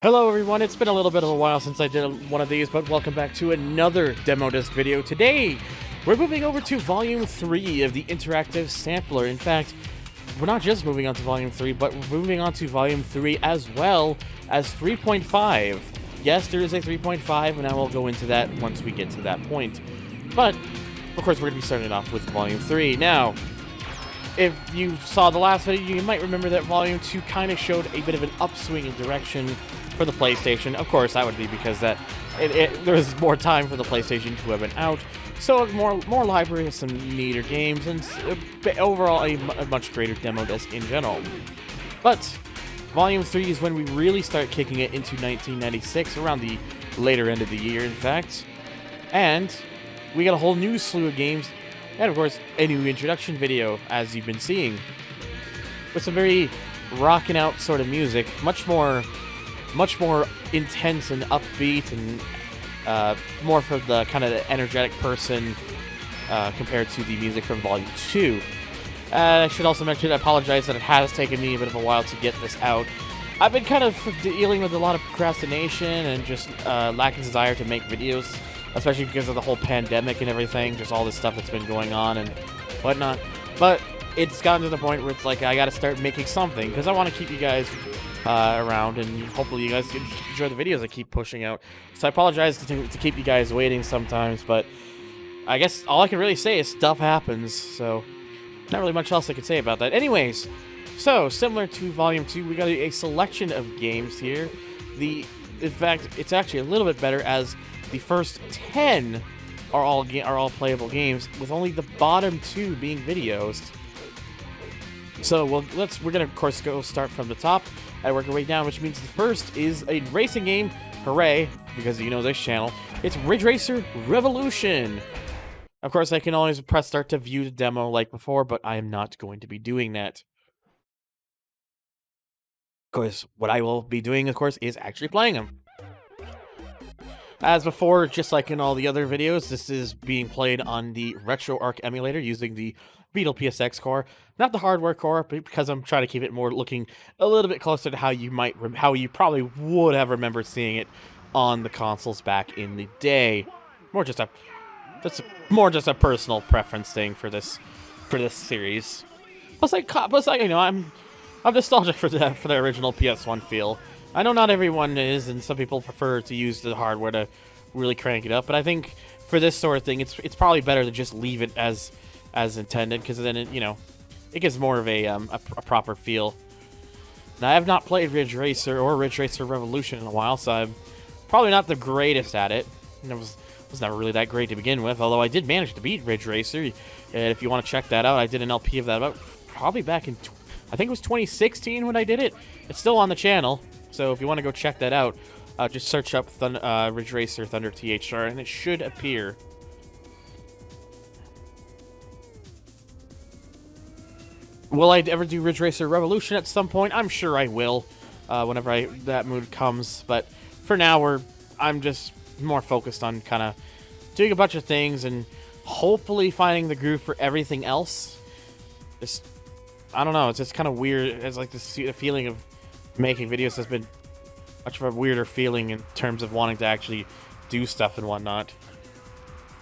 Hello everyone, it's been a little bit of a while since I did one of these, but welcome back to another demo disc video. Today, we're moving over to Volume 3 of the Interactive Sampler. In fact, we're not just moving on to Volume 3, but we're moving on to Volume 3 as well as 3.5. Yes, there is a 3.5, and I will go into that once we get to that point. But, of course, we're going to be starting off with Volume 3. Now, if you saw the last video, you might remember that Volume 2 kind of showed a bit of an upswing in direction for the PlayStation. Of course, that would be because there was more time for the PlayStation to have been out, so more library, some neater games, and overall a much greater demo disc in general. But Volume 3 is when we really start kicking it into 1996, around the later end of the year, in fact. And we got a whole new slew of games, and of course, a new introduction video, as you've been seeing, with some very rocking out sort of music, much more intense and upbeat, and more for the kind of energetic person compared to the music from Volume 2. I should also mention, I apologize that it has taken me a bit of a while to get this out. I've been kind of dealing with a lot of procrastination and just lacking desire to make videos, especially because of the whole pandemic and everything, just all this stuff that's been going on and whatnot. But it's gotten to the point where it's like, I gotta start making something, because I want to keep you guys around, and hopefully you guys can enjoy the videos I keep pushing out. So I apologize to keep you guys waiting sometimes, but I guess all I can really say is stuff happens, so not really much else I can say about that. Anyways, so similar to Volume 2, we got a selection of games here. In fact, it's actually a little bit better, as the first 10 are all playable games, with only the bottom 2 being videos. So we're gonna of course go start from the top and work our way down, which means the first is a racing game. Hooray, because you know this channel. It's Ridge Racer Revolution. Of course, I can always press start to view the demo like before, but I am not going to be doing that. Of course, what I will be doing, of course, is actually playing them. As before, just like in all the other videos, this is being played on the RetroArch emulator using the Beetle PSX core, not the hardware core, but because I'm trying to keep it more looking a little bit closer to how you probably would have remembered seeing it on the consoles back in the day. More just a personal preference thing for this series. Plus, you know, I'm nostalgic for the original PS1 feel. I know not everyone is, and some people prefer to use the hardware to really crank it up, but I think for this sort of thing, it's probably better to just leave it as intended, because then it gives more of a proper feel. Now, I have not played Ridge Racer or Ridge Racer Revolution in a while, so I'm probably not the greatest at it. And it was never really that great to begin with, although I did manage to beat Ridge Racer. And if you want to check that out, I did an LP of that about probably back in I think it was 2016 when I did it. It's still on the channel. So if you want to go check that out, just search up Ridge Racer ThunderTHR, and it should appear. Will I ever do Ridge Racer Revolution at some point? I'm sure I will, whenever that mood comes. But for now, I'm just more focused on kind of doing a bunch of things and hopefully finding the groove for everything else. I don't know, it's just kind of weird. It's like the feeling of making videos has been much of a weirder feeling in terms of wanting to actually do stuff and whatnot.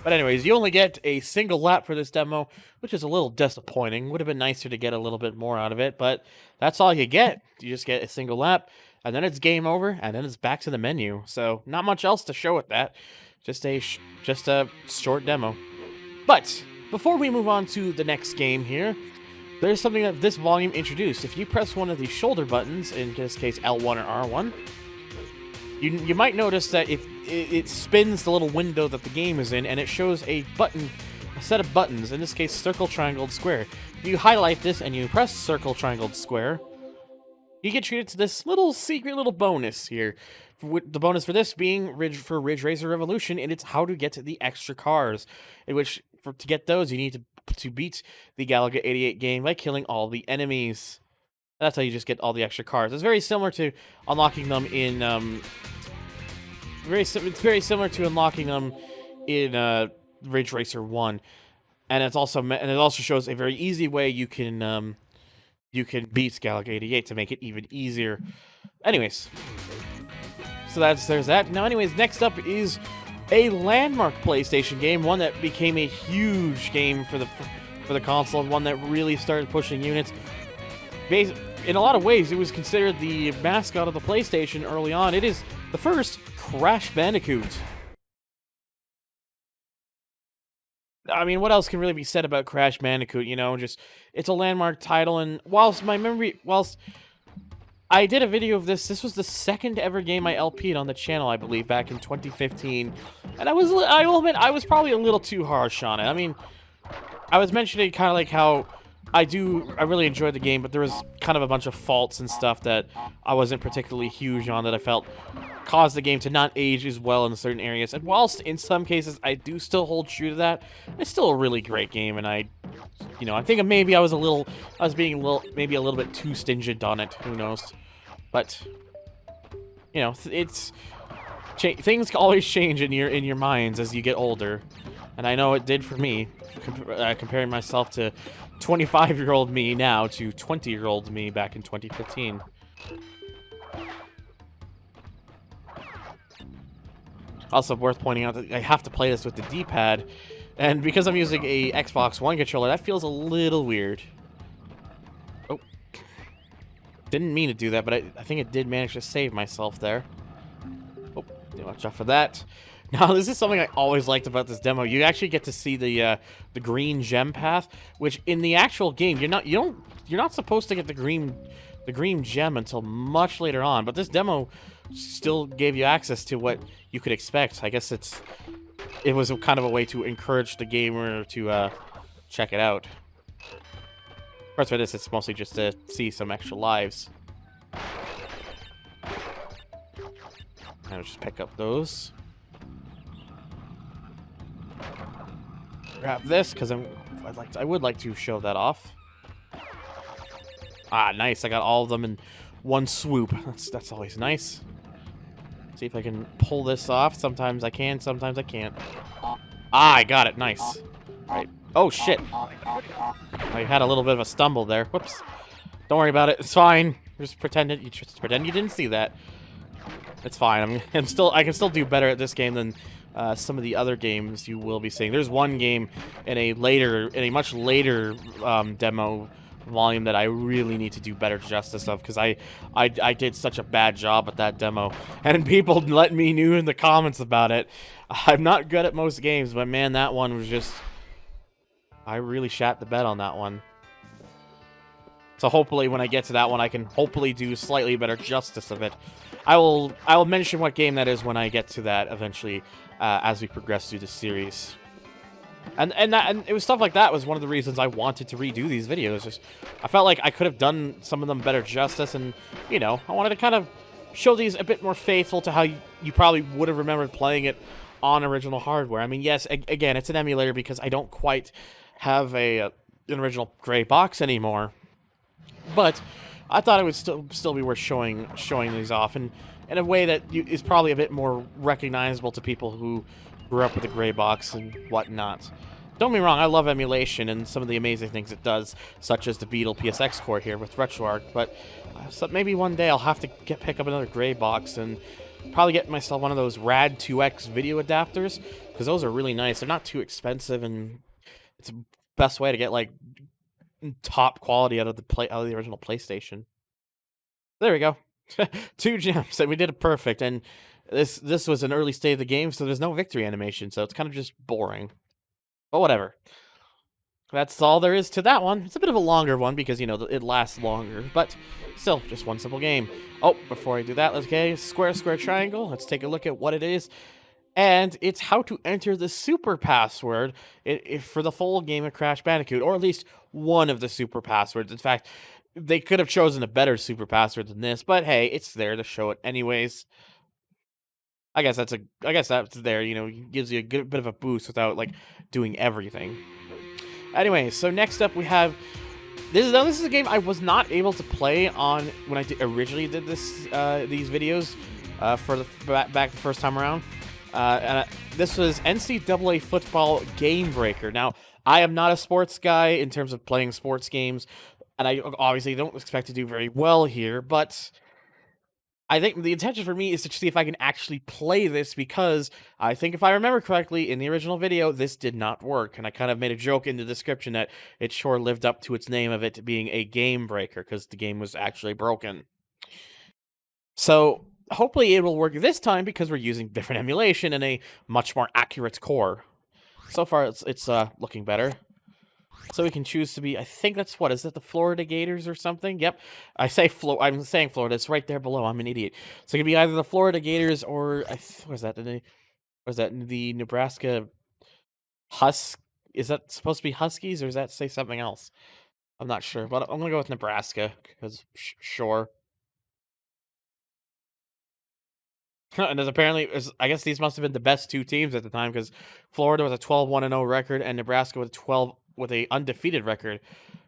But anyways, you only get a single lap for this demo, which is a little disappointing. Would have been nicer to get a little bit more out of it, but that's all you get. You just get a single lap, and then it's game over, and then it's back to the menu. So not much else to show with that. Just a short demo. But before we move on to the next game here, there's something that this volume introduced. If you press one of the shoulder buttons, in this case L1 or R1, you might notice that if it spins the little window that the game is in, and it shows a set of buttons, in this case circle, triangle, square. You highlight this and you press circle, triangle, square, you get treated to this little secret little bonus here. The bonus for this being Ridge Racer Revolution, and it's how to get to the extra cars, in which to get those you need to beat the Galaga 88 game by killing all the enemies. That's how you just get all the extra cars. It's very similar to unlocking them in it's very similar to unlocking them in Ridge Racer 1, and it also shows a very easy way you can beat Galaga 88 to make it even easier. Anyways, So there's that. Now, anyways, next up is a landmark PlayStation game, one that became a huge game for the console, and one that really started pushing units. In a lot of ways, it was considered the mascot of the PlayStation early on. It is the first Crash Bandicoot. I mean, what else can really be said about Crash Bandicoot? You know, just it's a landmark title, and whilst I did a video of this was the second ever game I LP'd on the channel, I believe, back in 2015, and I will admit, I was probably a little too harsh on it. I mean, I was mentioning kind of like how I really enjoyed the game, but there was kind of a bunch of faults and stuff that I wasn't particularly huge on that I felt caused the game to not age as well in certain areas. And whilst in some cases I do still hold true to that, it's still a really great game, and I think maybe I was being maybe a little bit too stingent on it. Who knows? But you know, things always change in your minds as you get older, and I know it did for me. Comparing myself to 25-year-old me now to 20-year-old me back in 2015. Also worth pointing out that I have to play this with the D-pad, and because I'm using a Xbox One controller, that feels a little weird. Oh. Didn't mean to do that, but I think it did manage to save myself there. Oh, watch out for that. Now, this is something I always liked about this demo. You actually get to see the green gem path, which in the actual game you're not supposed to get the green gem until much later on. But this demo still gave you access to what you could expect. I guess it was kind of a way to encourage the gamer to check it out. Of course, for this, it's mostly just to see some extra lives. I'll just pick up those. Grab this because I would like to show that off. Ah, nice! I got all of them in one swoop. That's always nice. See if I can pull this off. Sometimes I can, sometimes I can't. Ah, I got it. Nice. Right. Oh shit! I had a little bit of a stumble there. Whoops. Don't worry about it. It's fine. Just pretend you didn't see that. It's fine. I can still do better at this game than some of the other games you will be seeing. There's one game in a much later demo volume that I really need to do better justice of, because I did such a bad job at that demo, and people let me know in the comments about it. I'm not good at most games, but man, that one was just... I really shat the bed on that one. So hopefully when I get to that one, I can hopefully do slightly better justice of it. I will mention what game that is when I get to that eventually, as we progress through the series. And it was stuff like that was one of the reasons I wanted to redo these videos. Just I felt like I could have done some of them better justice, and I wanted to kind of show these a bit more faithful to how you probably would have remembered playing it on original hardware. I mean, yes, again, it's an emulator because I don't quite have an original gray box anymore. But I thought it would still be worth showing these off, and in a way that is probably a bit more recognizable to people who grew up with a gray box and whatnot. Don't get me wrong, I love emulation and some of the amazing things it does, such as the Beetle PSX core here with RetroArch, but so maybe one day I'll have to pick up another gray box and probably get myself one of those Rad 2X video adapters, because those are really nice. They're not too expensive, and it's the best way to get like top quality out of the original PlayStation. There we go. 2 gems, and we did it perfect. And this was an early state of the game, so there's no victory animation, so it's kind of just boring. But whatever. That's all there is to that one. It's a bit of a longer one because, it lasts longer, but still, just one simple game. Oh, before I do that, let's get square, triangle. Let's take a look at what it is. And it's how to enter the super password for the full game of Crash Bandicoot, or at least one of the super passwords. In fact, they could have chosen a better super password than this, but hey, it's there to show it anyways. I guess that's there, gives you a good bit of a boost without like doing everything. Anyway, so next up we have this is a game I was not able to play on when I originally did these videos back the first time around. This was NCAA football GameBreaker. Now, I am not a sports guy in terms of playing sports games, and I obviously don't expect to do very well here, but I think the intention for me is to see if I can actually play this, because I think if I remember correctly, in the original video, this did not work. And I kind of made a joke in the description that it sure lived up to its name of it being a game breaker, because the game was actually broken. So hopefully it will work this time, because we're using different emulation and a much more accurate core. So far, it's looking better. So we can choose to be, I think that's, what is it, the Florida Gators or something? Yep. I'm saying Florida. It's right there below. I'm an idiot. So it could be either the Florida Gators or, was that the Nebraska Is that supposed to be Huskies, or does that say something else? I'm not sure, but I'm going to go with Nebraska, because sure. And there's apparently, I guess these must have been the best two teams at the time, because Florida with a 12-1-0 record and Nebraska with a undefeated record.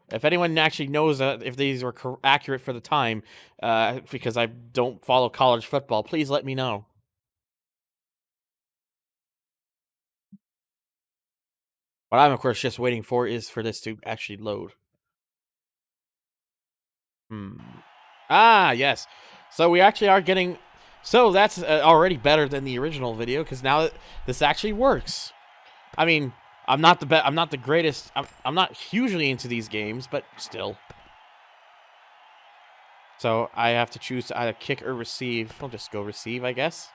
If anyone actually knows if these were accurate for the time, because I don't follow college football, please let me know. What I'm, of course, just waiting for is for this to actually load. Ah, yes. So we actually are getting... So that's already better than the original video, because now this actually works. I mean, I'm not the greatest. I'm not hugely into these games, but still. So I have to choose to either kick or receive. I'll just go receive, I guess.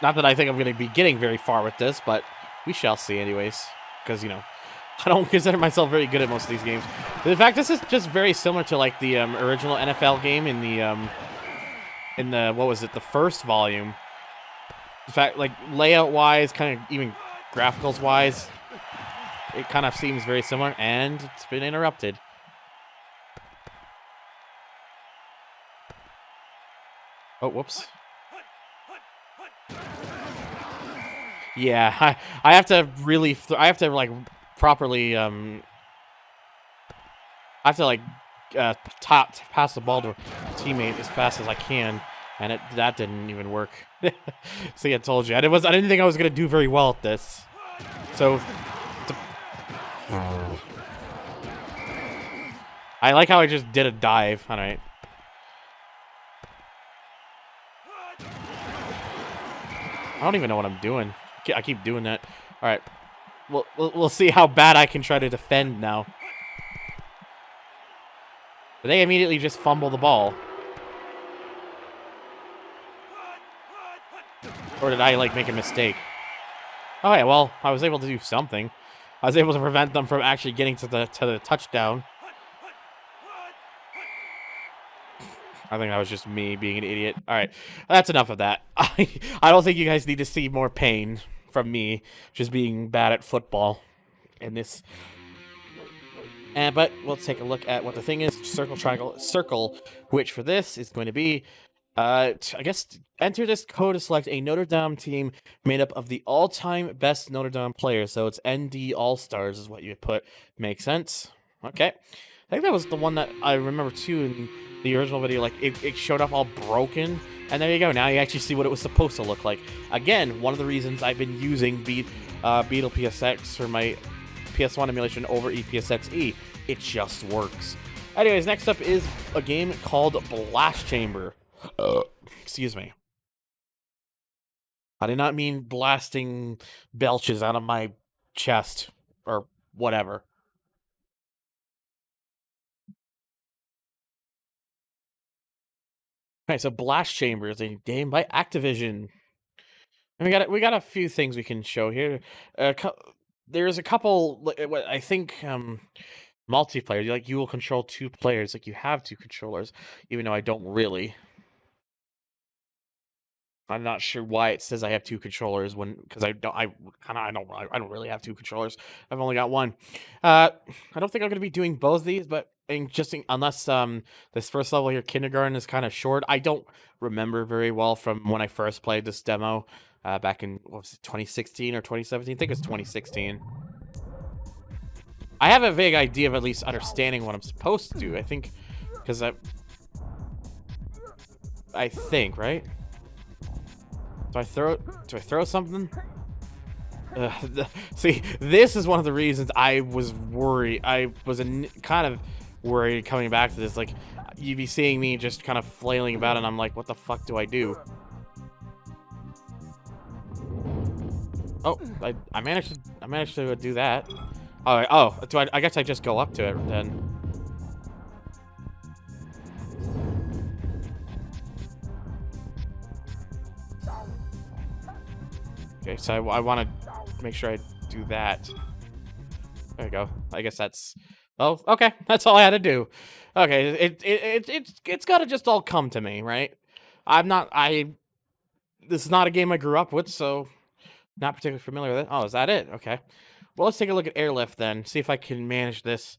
Not that I think I'm going to be getting very far with this, but we shall see anyways. Because, you know, I don't consider myself very good at most of these games. But in fact, this is just very similar to, like, the original NFL game in the what was it, the first volume. In fact, like, layout-wise, kind of even graphicals-wise, it kind of seems very similar, and it's been interrupted. Oh, whoops. Yeah, I have to really, I have to, like, properly, I have to, like, pass the ball to a teammate as fast as I can, and that didn't even work. See, I told you. I didn't think I was going to do very well at this. So, I like how I just did a dive. All right. I don't even know what I'm doing. I keep doing that. All right. We'll see how bad I can try to defend now. But they immediately just fumble the ball. Or did I, like, make a mistake? Oh, yeah, well, I was able to do something. I was able to prevent them from actually getting to the touchdown. I think that was just me being an idiot. All right, that's enough of that. I don't think you guys need to see more pain from me just being bad at football in this. But we'll take a look at what the thing is. Circle, triangle, circle, which for this is going to be, I guess, enter this code to select a Notre Dame team made up of the all-time best Notre Dame players. So it's ND All-Stars is what you put. Makes sense? Okay. I think that was the one that I remember, too, in the original video. Like, it showed up all broken. And there you go. Now you actually see what it was supposed to look like. Again, one of the reasons I've been using Beetle PSX for my PS1 emulation over EPSXE. It just works. Anyways, next up is a game called Blast Chamber. Excuse me. I did not mean blasting belches out of my chest or whatever. Okay, so Blast Chamber is a game by Activision. And we got a few things we can show here. There's a couple. I think multiplayer. Like, you will control two players. Like, you have two controllers, even though I don't really. I'm not sure why it says I have two controllers because I don't really have two controllers. I've only got one. I don't think I'm gonna be doing both of these, but unless this first level here, kindergarten, is kind of short. I don't remember very well from when I first played this demo back in, what was it, 2016 or 2017? I think it's 2016. I have a vague idea of at least understanding what I'm supposed to do. I think because I think, right? Do I throw something? See, this is one of the reasons I was worried. I was kind of worried coming back to this. Like, you'd be seeing me just kind of flailing about, and I'm like, what the fuck do I do? Oh, I managed to do that. All right. Oh, I guess I just go up to it then. Okay, so I want to make sure I do that. There we go. I guess that's... Oh, okay. That's all I had to do. Okay, it's got to just all come to me, right? This is not a game I grew up with, so not particularly familiar with it. Oh, is that it? Okay. Well, let's take a look at airlift then. See if I can manage this.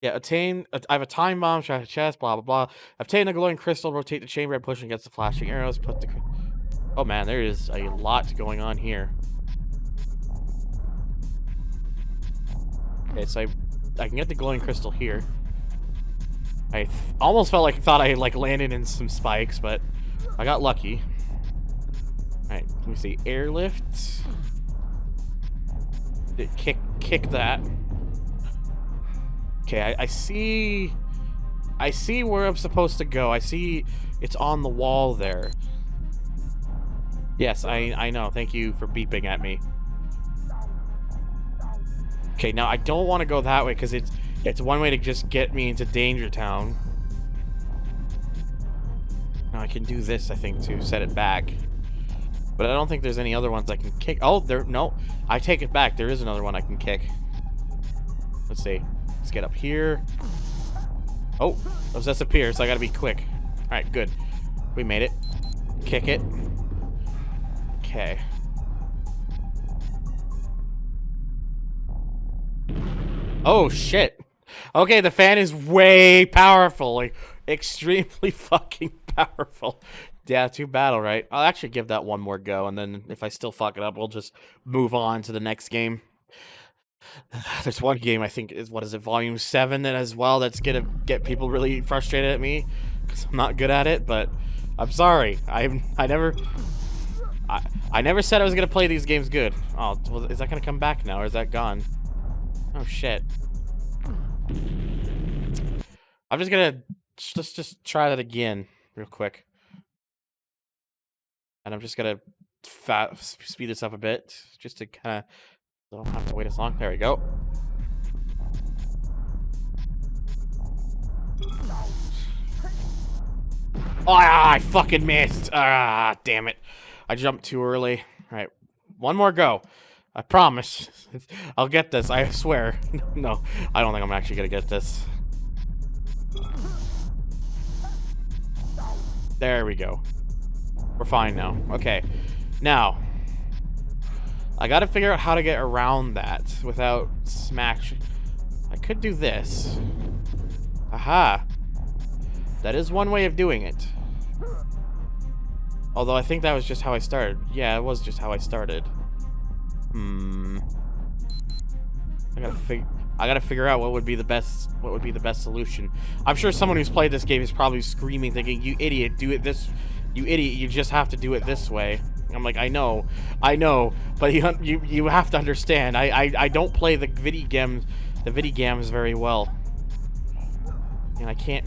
Yeah, I have a time bomb, shot a chest, blah, blah, blah. Obtain the glowing crystal, rotate the chamber, and push against the flashing arrows. Put the... Oh, man, there is a lot going on here. Okay, so I can get the glowing crystal here. I almost felt like I thought I landed in some spikes, but I got lucky. Alright, let me see. Airlift. Kick that. Okay, I see where I'm supposed to go. I see it's on the wall there. Yes, I know. Thank you for beeping at me. Okay, now I don't want to go that way because it's one way to just get me into Danger Town. Now I can do this, I think, to set it back. But I don't think there's any other ones I can kick. Oh, no. I take it back. There is another one I can kick. Let's see. Let's get up here. Oh, those disappear, so I gotta be quick. Alright, good. We made it. Kick it. Okay. Oh, shit. Okay, the fan is way powerful. Like, extremely fucking powerful. Yeah, too bad, alright. I'll actually give that one more go, and then if I still fuck it up, we'll just move on to the next game. There's one game, I think, is, what is it, Volume 7 as well, that's gonna get people really frustrated at me, because I'm not good at it, but I'm sorry. I never said I was gonna play these games good. Oh, well, is that gonna come back now, or is that gone? Oh, shit. I'm just gonna just try that again real quick. And I'm just gonna speed this up a bit, just to kind of... I don't have to wait as long. There we go. Oh, I fucking missed. Ah, damn it. I jumped too early. Alright, one more go. I promise. I'll get this, I swear. No, I don't think I'm actually gonna get this. There we go. We're fine now. Okay. Now, I gotta figure out how to get around that without smash. I could do this. Aha. That is one way of doing it. Although I think that was just how I started. Yeah, it was just how I started. I gotta figure out what would be the best solution. I'm sure someone who's played this game is probably screaming, thinking, "You idiot, do it this. You idiot, you just have to do it this way." I'm like, I know, but you have to understand. I don't play the video games very well, and I can't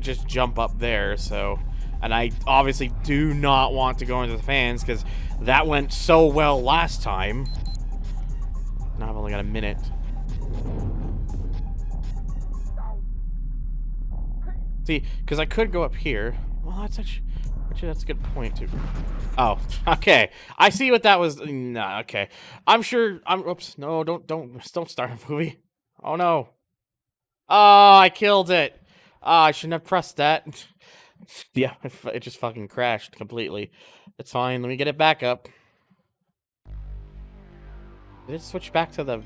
just jump up there. So, and I obviously do not want to go into the fans because that went so well last time. Now I've only got a minute. See, because I could go up here. Well, actually, that's a good point too. Oh, okay. I see what that was. Nah, okay. I'm sure. Oops. No, don't start a movie. Oh no. Oh, I killed it. I shouldn't have pressed that. Yeah, it just fucking crashed completely. It's fine. Let me get it back up. Did it switch back to the...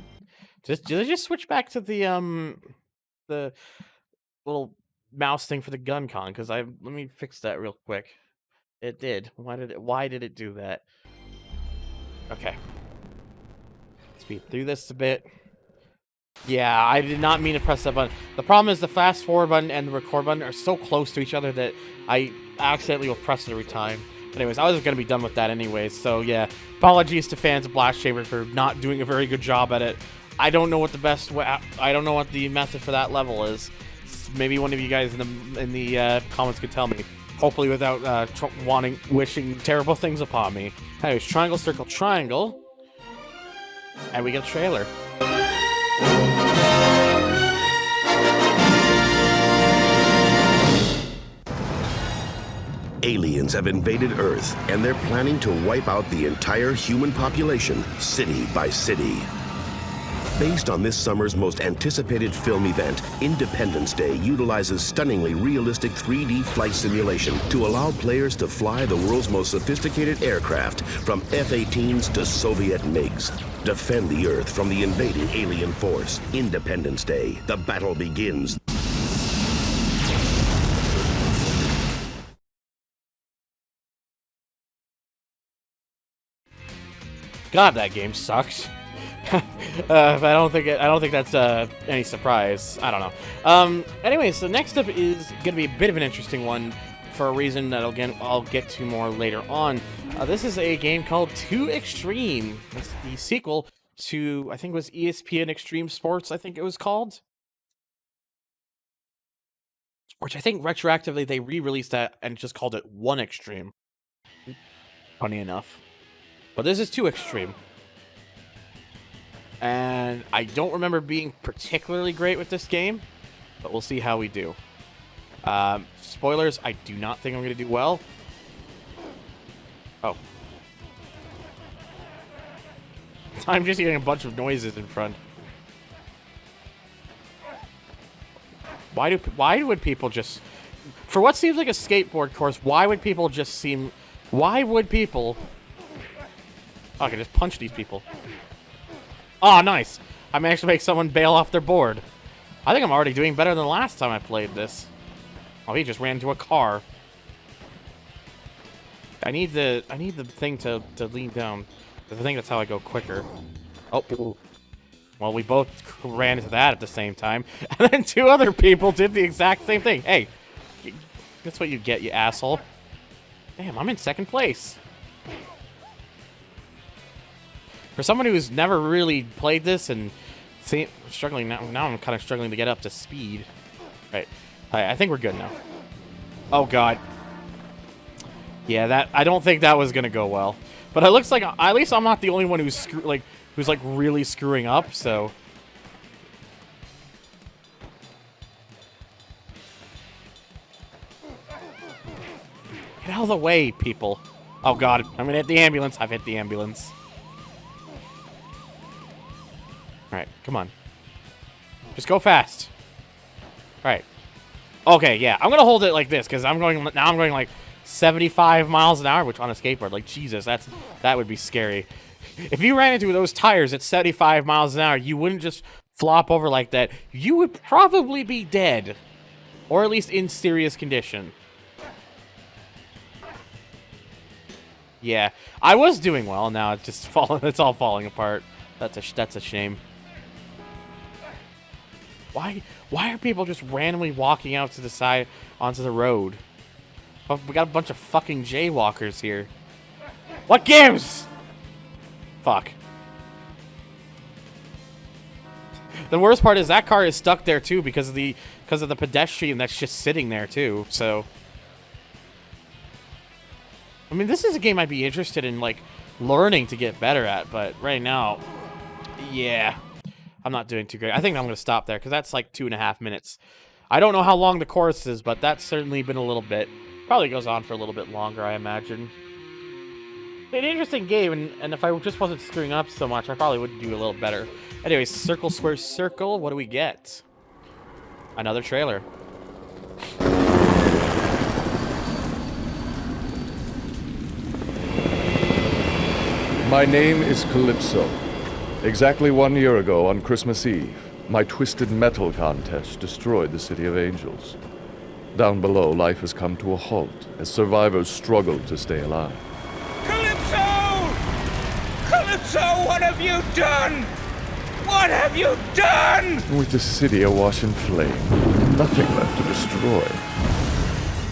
Did it just switch back to the little mouse thing for the gun con? Because let me fix that real quick. It did. Why did it do that? Okay. Speed through this a bit. Yeah, I did not mean to press that button. The problem is the fast forward button and the record button are so close to each other that I accidentally will press it every time. Anyways, I was going to be done with that anyways, so yeah. Apologies to fans of Blast Chamber for not doing a very good job at it. I don't know what the best way. I don't know what the method for that level is. Maybe one of you guys in the comments could tell me. Hopefully, without wishing terrible things upon me. Anyways, triangle, circle, triangle, and we get a trailer. Aliens have invaded Earth, and they're planning to wipe out the entire human population, city by city. Based on this summer's most anticipated film event, Independence Day utilizes stunningly realistic 3D flight simulation to allow players to fly the world's most sophisticated aircraft, from F-18s to Soviet MiGs. Defend the Earth from the invading alien force. Independence Day. The battle begins. God, that game sucks. But I don't think that's any surprise. I don't know. Anyway, so next up is gonna be a bit of an interesting one for a reason that I'll get to more later on. This is a game called Too Extreme. It's the sequel to, I think it was ESPN Extreme Sports, I think it was called. Which I think retroactively they re-released that and just called it One Extreme. Funny enough. But this is Too Extreme. And I don't remember being particularly great with this game, but we'll see how we do. Spoilers, I do not think I'm going to do well. Oh. I'm just hearing a bunch of noises in front. Why would people just... For what seems like a skateboard course, why would people just seem... Why would people... Oh, I can just punch these people. Oh, nice. I managed to make someone bail off their board. I think I'm already doing better than the last time I played this. Oh, he just ran into a car. I need the thing to lean down. I think that's how I go quicker. Oh. Well, we both ran into that at the same time. And then two other people did the exact same thing. Hey, that's what you get, you asshole. Damn, I'm in second place. For someone who's never really played this and struggling now I'm kind of struggling to get up to speed. Right. I think we're good now. Oh, God. Yeah, I don't think that was going to go well. But it looks like at least I'm not the only one who's really screwing up, so... Get out of the way, people. Oh, God. I'm going to hit the ambulance. I've hit the ambulance. Alright, come on. Just go fast. Alright. Okay, yeah. I'm gonna hold it like this, because I'm going like 75 miles an hour, which on a skateboard, like, Jesus, that would be scary. If you ran into those tires at 75 miles an hour, you wouldn't just flop over like that. You would probably be dead. Or at least in serious condition. Yeah. I was doing well, now it's just it's all falling apart. That's a shame. Why are people just randomly walking out to the side onto the road? Oh, we got a bunch of fucking jaywalkers here. What gives? Fuck. The worst part is that car is stuck there too because of the pedestrian that's just sitting there too. So, I mean, this is a game I'd be interested in, like, learning to get better at, but right now, yeah. I'm not doing too great. I think I'm going to stop there because that's like 2.5 minutes. I don't know how long the course is, but that's certainly been a little bit. Probably goes on for a little bit longer, I imagine. An interesting game, and if I just wasn't screwing up so much, I probably would do a little better. Anyways, circle, square, circle. What do we get? Another trailer. My name is Calypso. Exactly 1 year ago, on Christmas Eve, my Twisted Metal contest destroyed the City of Angels. Down below, life has come to a halt as survivors struggle to stay alive. Calypso! Calypso, what have you done? What have you done? With the city awash in flame, nothing left to destroy.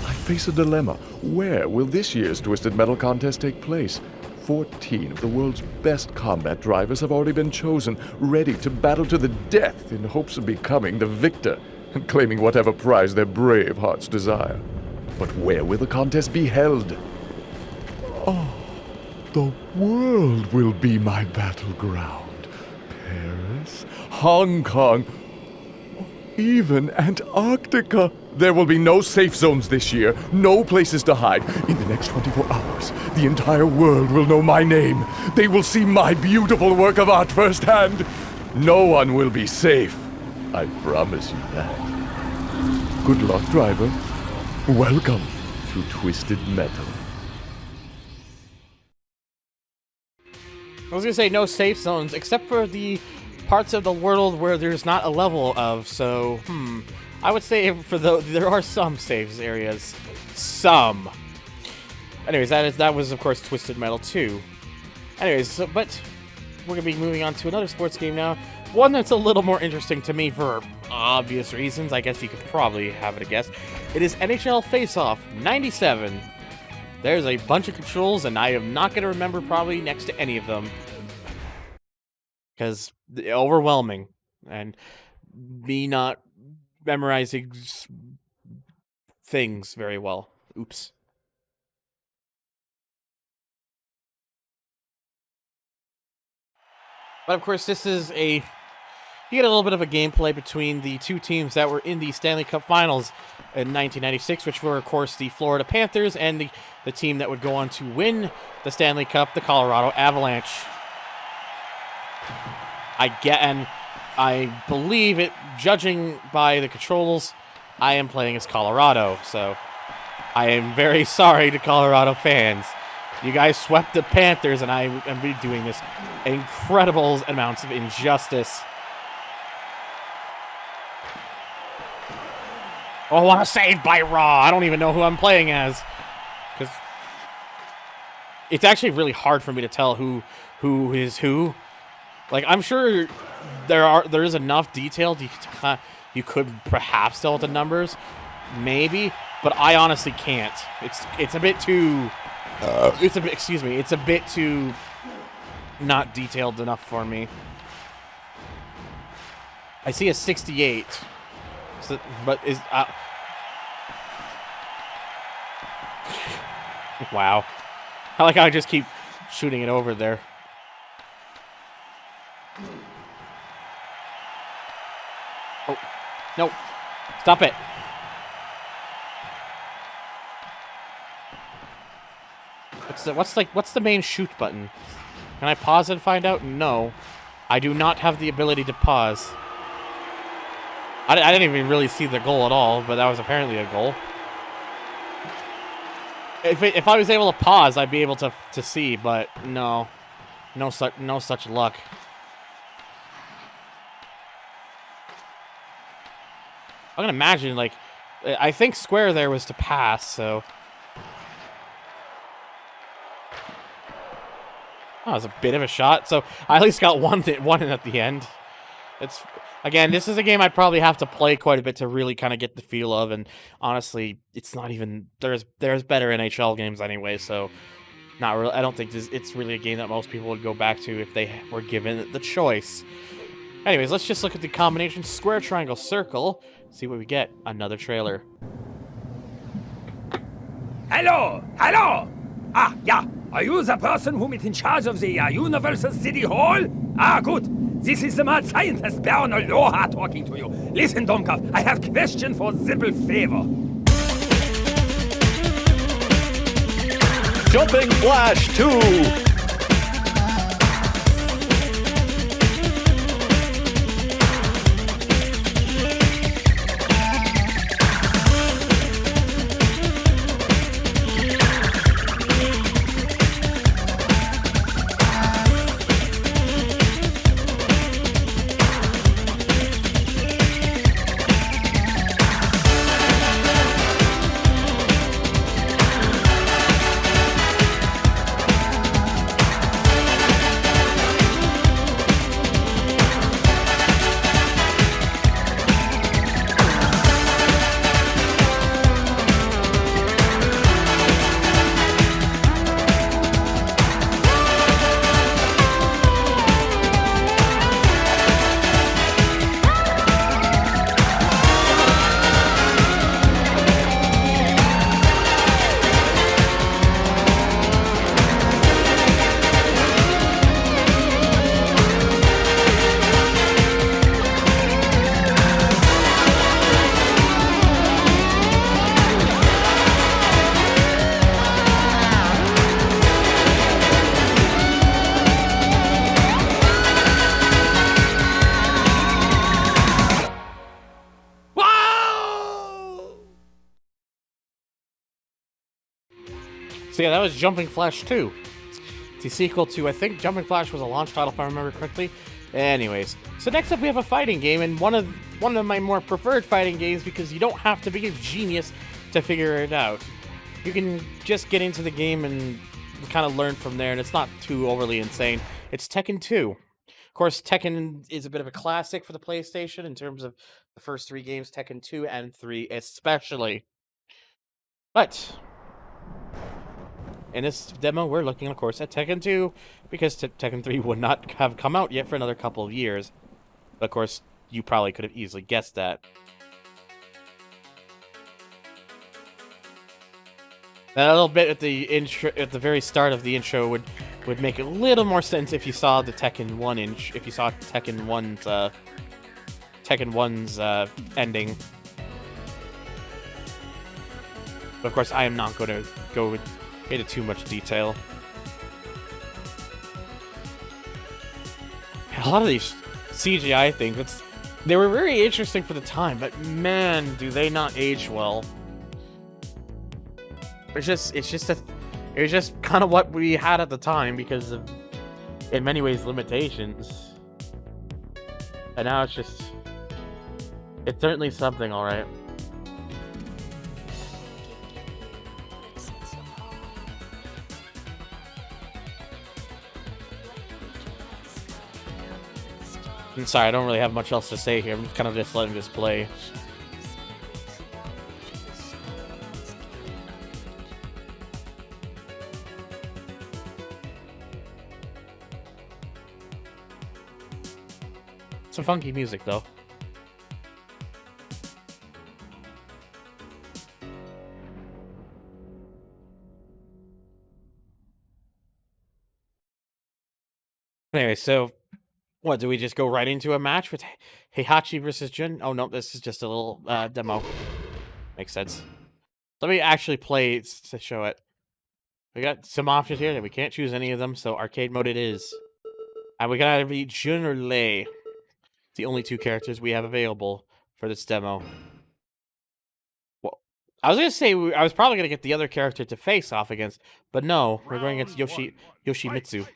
I face a dilemma. Where will this year's Twisted Metal contest take place? 14 of the world's best combat drivers have already been chosen, ready to battle to the death in hopes of becoming the victor and claiming whatever prize their brave hearts desire. But where will the contest be held? Oh, the world will be my battleground. Paris, Hong Kong, even Antarctica. There will be no safe zones this year, no places to hide. In the next 24 hours, the entire world will know my name. They will see my beautiful work of art firsthand. No one will be safe. I promise you that. Good luck, driver. Welcome to Twisted Metal. I was gonna say no safe zones, except for the parts of the world where there's not a level of, so, I would say there are some safe areas. Some. Anyways, that was, of course, Twisted Metal 2. Anyways, but we're gonna be moving on to another sports game now. One that's a little more interesting to me for obvious reasons. I guess you could probably have it a guess. It is NHL Faceoff 97. There's a bunch of controls, and I am not going to remember probably next to any of them. Because overwhelming. And me not memorizing things very well. Oops. But of course, this is you get a little bit of a gameplay between the two teams that were in the Stanley Cup Finals in 1996, which were, of course, the Florida Panthers and the team that would go on to win the Stanley Cup, the Colorado Avalanche. I believe it, judging by the controls, I am playing as Colorado, so I am very sorry to Colorado fans. You guys swept the Panthers, and I am doing this incredible amounts of injustice. Oh, what a save by Raw! I don't even know who I'm playing as, because it's actually really hard for me to tell who is who. Like, I'm sure there is enough detail you could perhaps tell with the numbers, maybe, but I honestly can't. It's a bit too. It's a bit too not detailed enough for me. I see a 68. So, but is wow. I like how I just keep shooting it over there. Oh, no. Stop it. What's the main shoot button? Can I pause and find out? No. I do not have the ability to pause. I didn't even really see the goal at all, but that was apparently a goal. If I was able to pause, I'd be able to see, but no. No such luck. I'm gonna imagine, like, I think square there was to pass, so. Oh, that was a bit of a shot, so I at least got one in at the end. Again, this is a game I'd probably have to play quite a bit to really kind of get the feel of, and honestly, it's not even, there's better NHL games anyway, so not really. I don't think it's really a game that most people would go back to if they were given the choice. Anyways, let's just look at the combination square, triangle, circle, see what we get. Another trailer. Hello! Hello! Ah, yeah. Are you the person who is in charge of the Universal City Hall? Ah, good. This is the mad scientist Baron Aloha talking to you. Listen, Domkov, I have question for simple favor. Jumping Flash 2! So yeah, that was Jumping Flash 2. It's the sequel to, I think Jumping Flash was a launch title if I remember correctly. Anyways, so next up we have a fighting game, and one of my more preferred fighting games because you don't have to be a genius to figure it out. You can just get into the game and kind of learn from there, and it's not too overly insane. It's Tekken 2. Of course, Tekken is a bit of a classic for the PlayStation in terms of the first 3 games, Tekken 2 and 3 especially. But in this demo, we're looking, of course, at Tekken 2, because Tekken 3 would not have come out yet for another couple of years. But of course, you probably could have easily guessed that. That little bit at the intro, at the very start of the intro, would make a little more sense if you saw the Tekken 1 if you saw Tekken 1's ending. But of course, I am not going to go into too much detail. A lot of these CGI things, they were very interesting for the time, but man, do they not age well. It's just kind of what we had at the time because of, in many ways, limitations. And now it's certainly something, all right. I'm sorry, I don't really have much else to say here. I'm kind of just letting this play. Some funky music, though. Anyway, so what, do we just go right into a match with Heihachi versus Jun? Oh, no, this is just a little demo. Makes sense. Let me actually play to show it. We got some options here that we can't choose any of them, so arcade mode it is. And we gotta be Jun or Lei. The only 2 characters we have available for this demo. Well, I was gonna say I was probably gonna get the other character to face off against, but no, we're going against Yoshimitsu.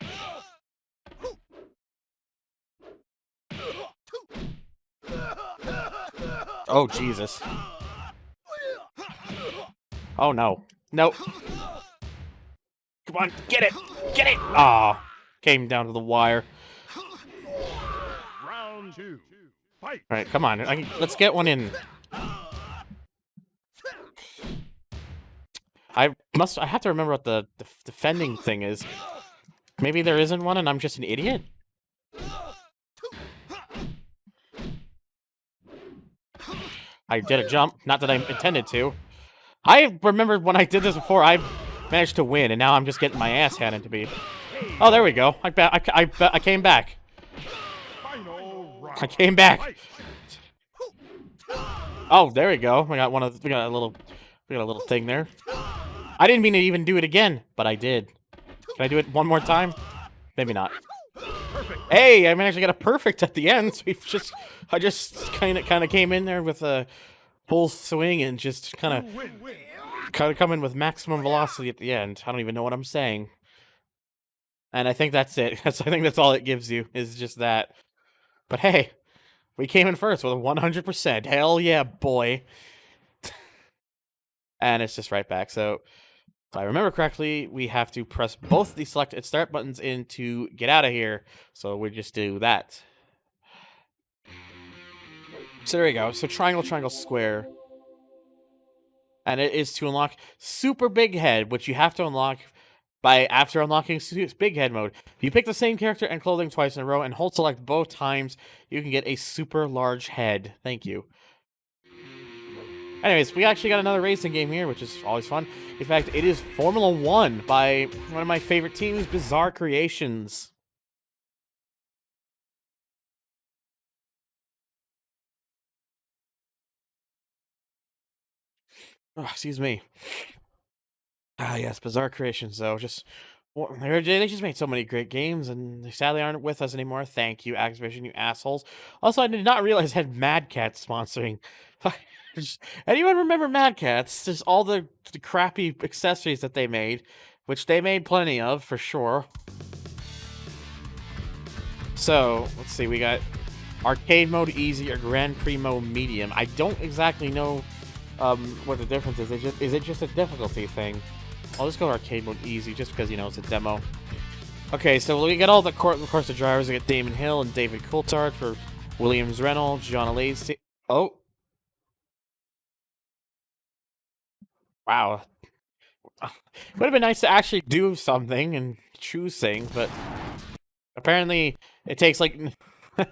Oh Jesus! Oh no! Nope! Come on, get it! Get it! Ah, came down to the wire. Round 2. Fight. All right, come on. Let's get one in. I have to remember what the defending thing is. Maybe there isn't one and I'm just an idiot? I did a jump. Not that I intended to. I remember when I did this before, I managed to win, and now I'm just getting my ass handed to me. Oh, there we go. I came back. I came back. Oh, there we go. We got a little thing there. I didn't mean to even do it again, but I did. Can I do it one more time? Maybe not. Hey, I managed to get a perfect at the end. So I just kind of came in there with a full swing and just kind of come in with maximum velocity at the end. I don't even know what I'm saying. And I think that's it. I think that's all it gives you is just that. But hey, we came in first with a 100%. Hell yeah, boy. And it's just right back. So if I remember correctly, we have to press both the select and start buttons in to get out of here. So we just do that. So there we go. So triangle, triangle, square. And it is to unlock Super Big Head, which you have to unlock after unlocking Big Head mode. If you pick the same character and clothing twice in a row and hold select both times, you can get a super large head. Thank you. Anyways, we actually got another racing game here, which is always fun. In fact, it is Formula 1 by one of my favorite teams, Bizarre Creations. Oh, excuse me. Ah, yes, Bizarre Creations, though. They just made so many great games, and they sadly aren't with us anymore. Thank you, Activision, you assholes. Also, I did not realize I had Mad Catz sponsoring. Anyone remember Mad Catz? Just all the crappy accessories that they made. which they made plenty of, for sure. So, let's see, we got Arcade Mode Easy or Grand Prix Mode Medium. I don't exactly know what the difference is. Is it just a difficulty thing? I'll just go Arcade Mode Easy, just because, you know, it's a demo. Okay, so we got all the course of drivers. We got Damon Hill and David Coulthard for Williams Reynolds, John Lacey. Oh. Wow. Would have been nice to actually do something and choose things, but apparently it takes like...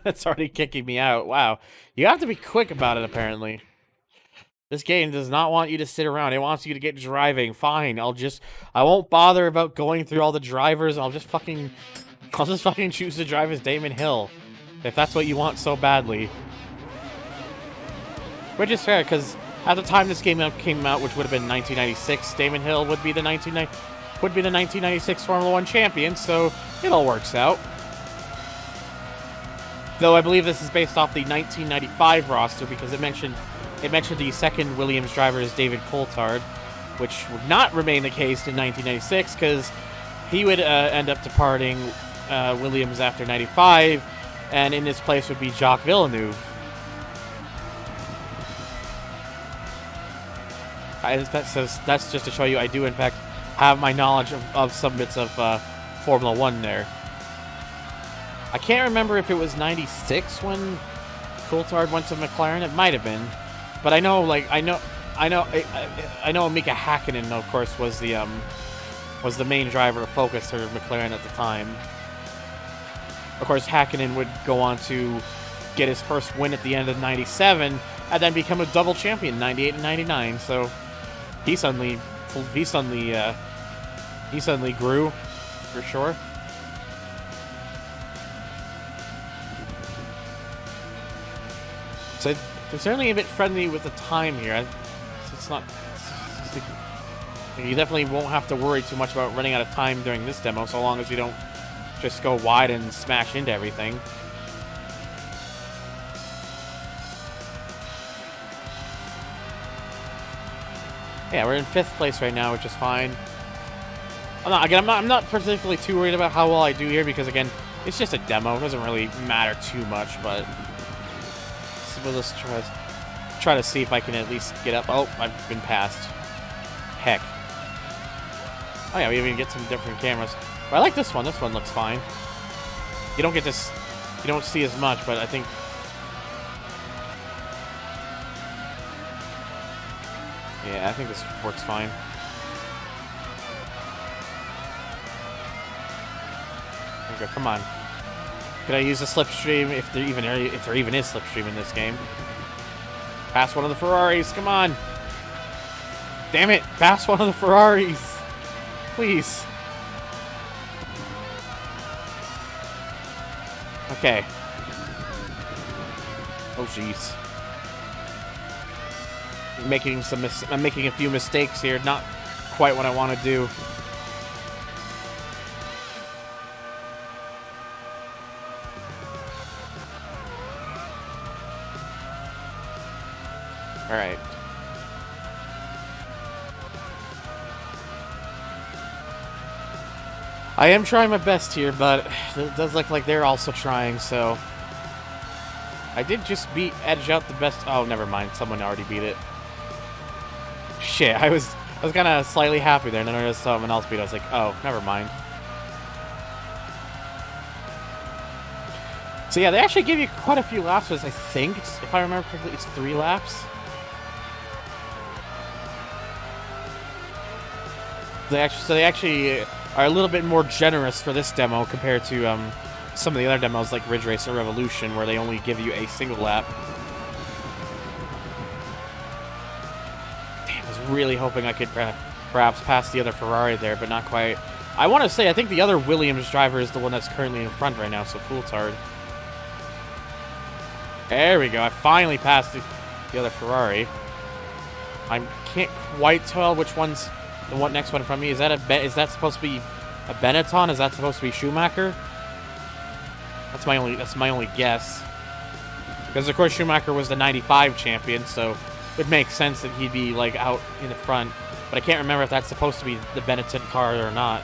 It's already kicking me out. Wow. You have to be quick about it, apparently. This game does not want you to sit around. It wants you to get driving. Fine. I won't bother about going through all the drivers. I'll just fucking choose to drive as Damon Hill. If that's what you want so badly. Which is fair, because at the time this game came out, which would have been 1996, Damon Hill would be the 1996 Formula 1 champion, so it all works out. Though I believe this is based off the 1995 roster, because it mentioned the second Williams driver is David Coulthard, which would not remain the case in 1996, because he would end up departing Williams after 95, and in his place would be Jacques Villeneuve. That's just to show you I do, in fact, have my knowledge of some bits of Formula 1 there. I can't remember if it was 96 when Coulthard went to McLaren. It might have been, but I know Mika Häkkinen, of course, was the main driver of focus for McLaren at the time. Of course, Häkkinen would go on to get his first win at the end of '97, and then become a double champion in '98 and '99. So he suddenly grew, for sure. So they're certainly a bit friendly with the time here. You definitely won't have to worry too much about running out of time during this demo, so long as you don't just go wide and smash into everything. Yeah, we're in 5th place right now, which is fine. I'm not particularly too worried about how well I do here, because again, it's just a demo. It doesn't really matter too much, but we'll just try to see if I can at least get up. Oh, I've been passed. Heck. Oh yeah, we even get some different cameras. But I like this one. This one looks fine. You don't get this. You don't see as much, but I think. Yeah, I think this works fine. There we go. Come on. Could I use a slipstream if there even is slipstream in this game? Pass one of the Ferraris. Come on. Damn it! Pass one of the Ferraris, please. Okay. Oh jeez. I'm making a few mistakes here. Not quite what I want to do. All right. I am trying my best here, but it does look like they're also trying, so... I did just edge out the best... Oh, never mind. Someone already beat it. Shit, I was kind of slightly happy there, and then I noticed someone else beat it. I was like, oh, never mind. So yeah, they actually give you quite a few laps, I think. If I remember correctly, it's 3 laps. They actually are a little bit more generous for this demo compared to some of the other demos like Ridge Racer Revolution, where they only give you a single lap. Damn, I was really hoping I could perhaps pass the other Ferrari there, but not quite. I want to say, I think the other Williams driver is the one that's currently in front right now, so Coulthard. There we go, I finally passed the other Ferrari. I can't quite tell which one's the next one from me. Is that supposed to be a Benetton? Is that supposed to be Schumacher? That's my only guess. Because of course Schumacher was the '95 champion, so it would make sense that he'd be like out in the front. But I can't remember if that's supposed to be the Benetton card or not.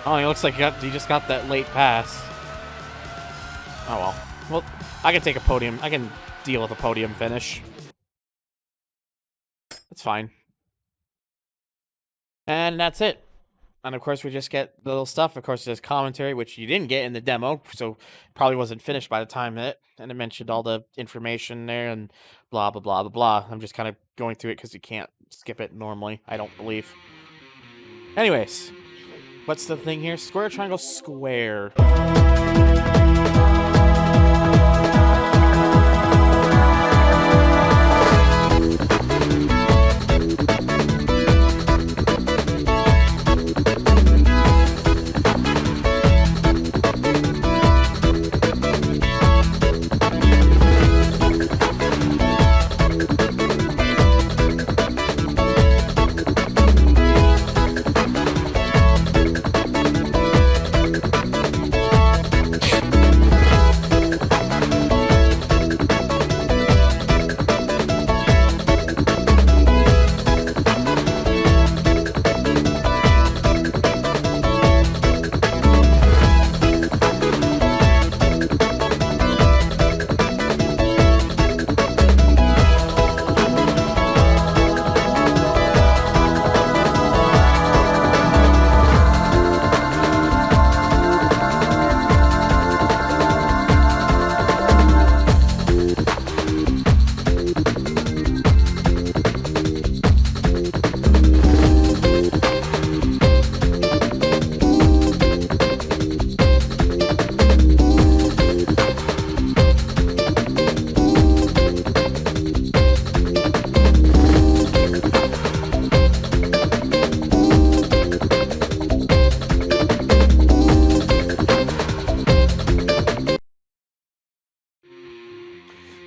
Oh, it looks like he just got that late pass. Oh well. Well, I can take a podium. I can deal with a podium finish. That's fine. And that's it. And of course, we just get the little stuff. Of course, there's commentary, which you didn't get in the demo, so probably wasn't finished by the time it mentioned all the information there and blah, blah, blah, blah, blah. I'm just kind of going through it because you can't skip it normally, I don't believe. Anyways, what's the thing here? Square, triangle, square.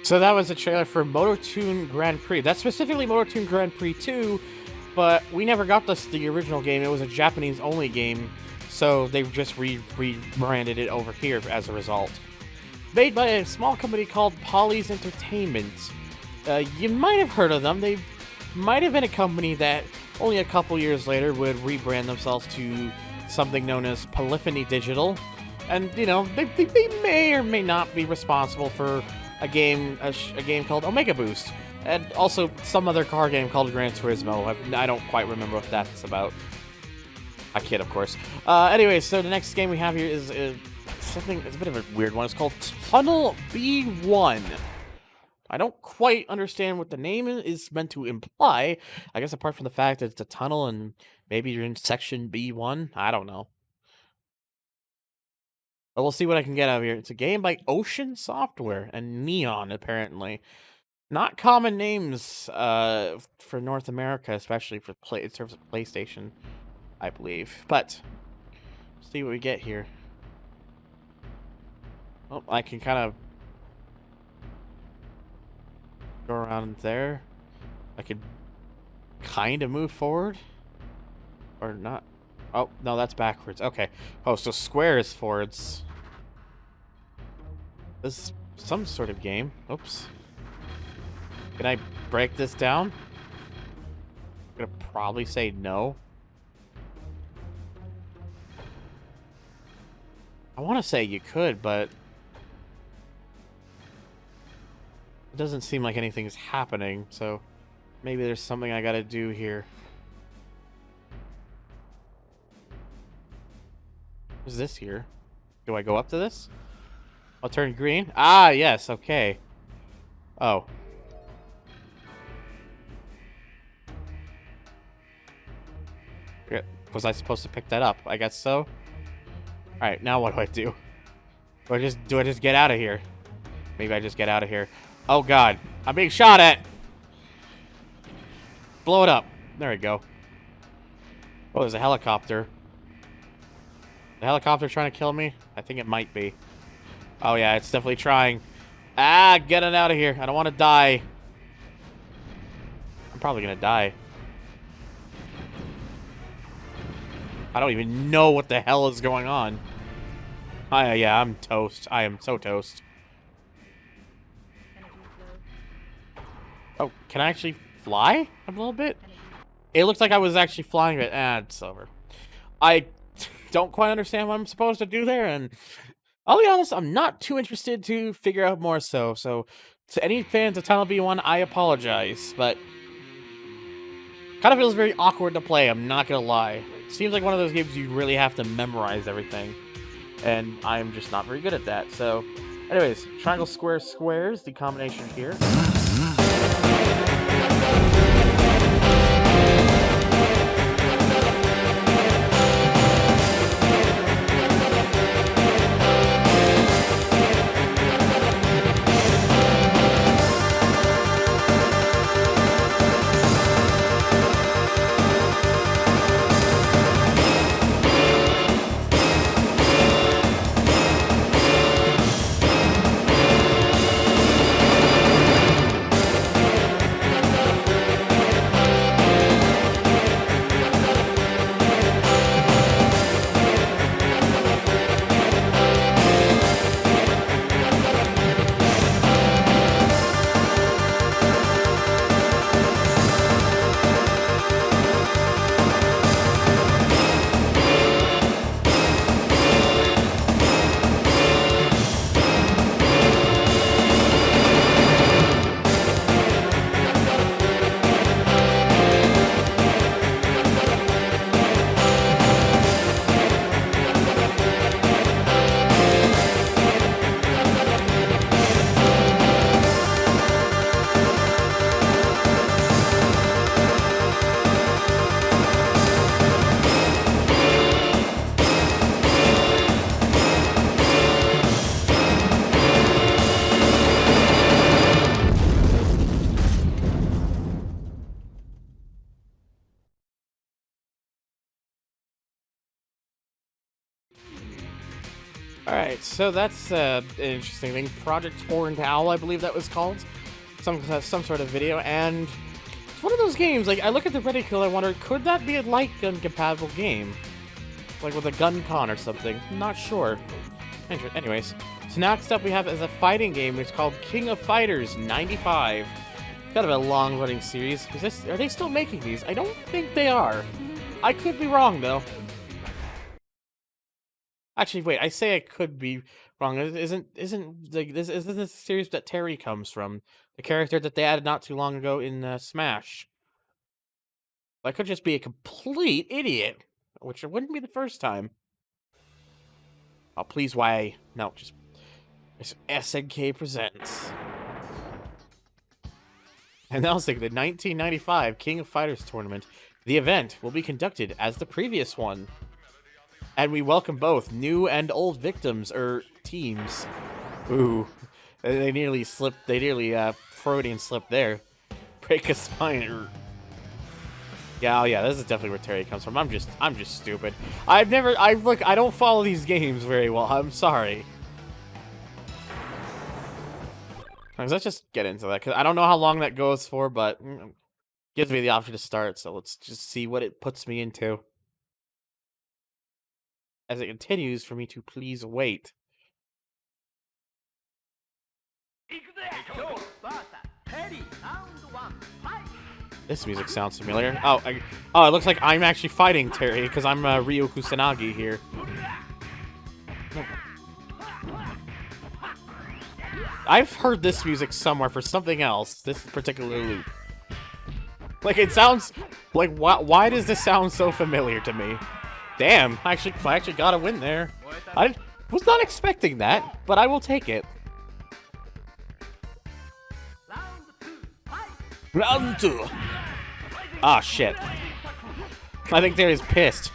So that was a trailer for MotoTune Grand Prix. That's specifically MotoTune Grand Prix 2, but we never got the original game. It was a Japanese-only game, so they've just rebranded it over here as a result. Made by a small company called Polly's Entertainment. You might have heard of them. They might have been a company that only a couple years later would rebrand themselves to something known as Polyphony Digital. And, you know, they may or may not be responsible for a game called Omega Boost, and also some other car game called Gran Turismo. I don't quite remember what that's about. I kid, of course. Anyway, so the next game we have here is something. It's a bit of a weird one. It's called Tunnel B1. I don't quite understand what the name is meant to imply. I guess apart from the fact that it's a tunnel and maybe you're in section B1. I don't know. But we'll see what I can get out of here. It's a game by Ocean Software and Neon, apparently. Not common names for North America, especially for in terms of PlayStation, I believe. But, let's see what we get here. Oh, I can kind of go around there. I could kind of move forward. Or not. Oh, no, that's backwards. Okay. Oh, so square is forwards. This is some sort of game. Oops. Can I break this down? I'm gonna probably say no. I want to say you could, but it doesn't seem like anything's happening, so maybe there's something I gotta do here. What's this here? Do I go up to this? I'll turn green? Ah, yes, okay. Oh. Was I supposed to pick that up? I guess so. Alright, now what do I do? Do I just get out of here? Maybe I just get out of here. Oh god, I'm being shot at! Blow it up. There we go. Oh, there's a helicopter. The helicopter trying to kill me? I think it might be. Oh yeah, it's definitely trying. Ah, get it out of here. I don't want to die. I'm probably gonna die. I don't even know what the hell is going on. Yeah, I'm toast. I am so toast. Oh, can I actually fly a little bit? It looks like I was actually flying, but it's over. I don't quite understand what I'm supposed to do there, and I'll be honest, I'm not too interested to figure out more so. So, to any fans of Tunnel B1, I apologize, but kind of feels very awkward to play, I'm not gonna lie. It seems like one of those games you really have to memorize everything, and I'm just not very good at that. So, anyways, triangle, square, squares, the combination here. Alright, so that's an interesting thing. Project Horned Owl, I believe that was called. Some sort of video, and it's one of those games, like, I look at the reticle, I wonder, could that be a light gun compatible game? Like with a gun con or something? I'm not sure. Anyways, so next up we have is a fighting game, it's called King of Fighters 95. Kind of a long-running series. Are they still making these? I don't think they are. I could be wrong, though. Actually, wait. I say I could be wrong. Isn't like this? Isn't this series that Terry comes from? The character that they added not too long ago in Smash. I could just be a complete idiot, which it wouldn't be the first time. Oh, please, why? No, just SNK presents. Announcing the 1995 King of Fighters tournament. The event will be conducted as the previous one. And we welcome both new and old victims, teams. Ooh. They nearly slipped, Freudian slipped there. Break a spine. Yeah, oh yeah, this is definitely where Terry comes from. I'm just stupid. I don't follow these games very well. I'm sorry. Let's just get into that, because I don't know how long that goes for, but it gives me the option to start, so let's just see what it puts me into. As it continues for me to please wait. This music sounds familiar. Oh, it looks like I'm actually fighting Terry, because I'm Ryo Kusanagi here. I've heard this music somewhere for something else, this particular loop. Like, it sounds... Like, why does this sound so familiar to me? Damn, I actually got a win there. I was not expecting that, but I will take it. Round 2. Ah, shit. I think Terry's pissed.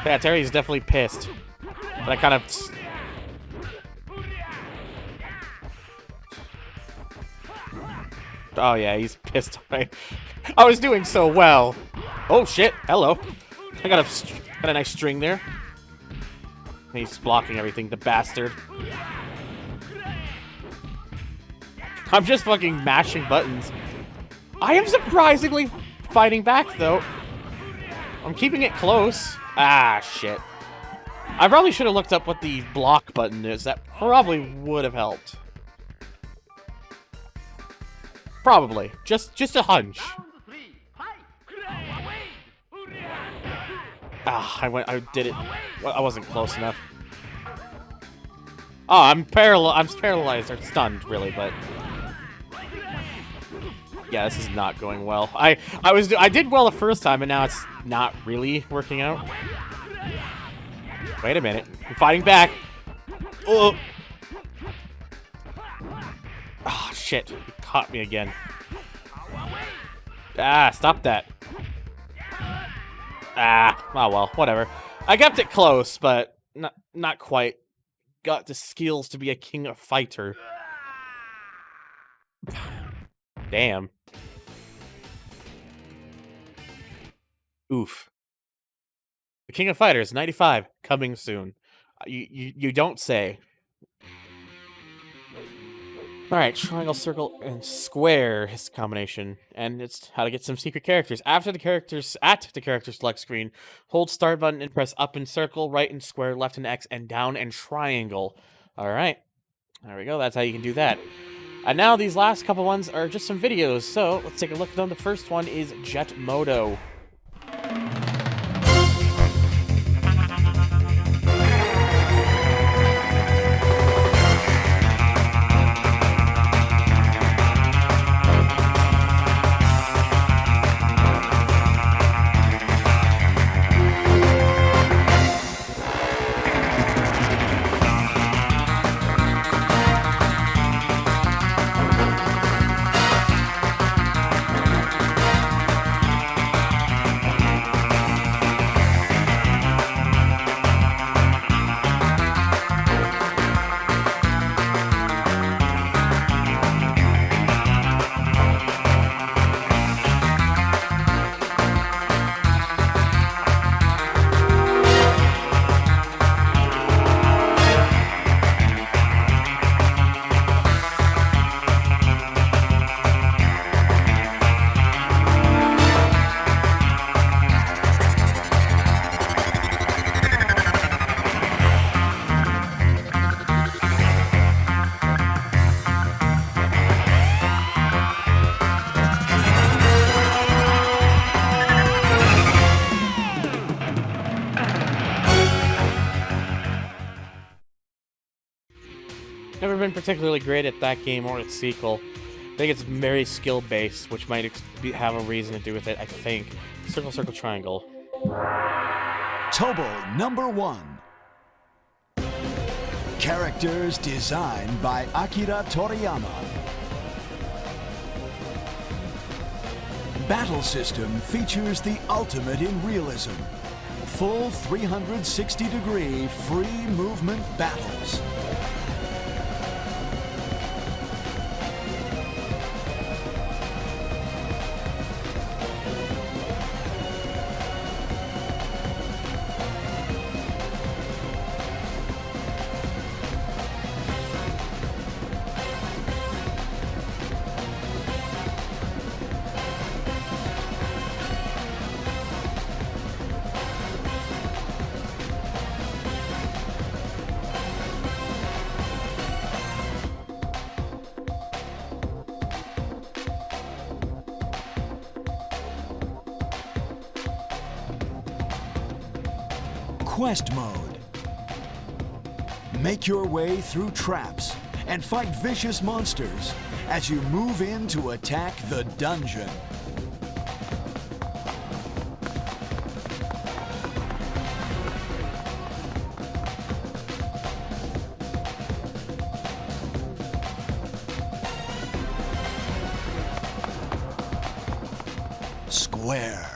Yeah, Terry's definitely pissed. But I kind of... Oh yeah, he's pissed. I was doing so well. Oh shit, hello. I got a nice string there. He's blocking everything, the bastard. I'm just fucking mashing buttons. I am surprisingly fighting back, though. I'm keeping it close. Ah, shit. I probably should have looked up what the block button is. That probably would have helped. Probably. Just a hunch. Ah, I did it. Well, I wasn't close enough. Oh, I'm paralyzed or stunned, really, but yeah, this is not going well. I did well the first time, and now it's not really working out. Wait a minute, I'm fighting back. Oh, oh shit! He caught me again. Ah, stop that. Ah, oh well, whatever. I kept it close, but not quite. Got the skills to be a king of fighter. Damn. Oof. The King of Fighters 95 coming soon. You don't say. All right, triangle, circle, and square is the combination, and it's how to get some secret characters. At the character select screen, hold start button and press up and circle, right and square, left and X, and down and triangle. All right, there we go. That's how you can do that. And now these last couple ones are just some videos, so let's take a look at them. The first one is Jet Moto. Never been particularly great at that game or its sequel. I think it's very skill-based, which might have a reason to do with it, I think. Circle, circle, triangle. Tobal number 1. Characters designed by Akira Toriyama. Battle system features the ultimate in realism. Full 360-degree free movement battles. Quest mode. Make your way through traps and fight vicious monsters as you move in to attack the dungeon. Square.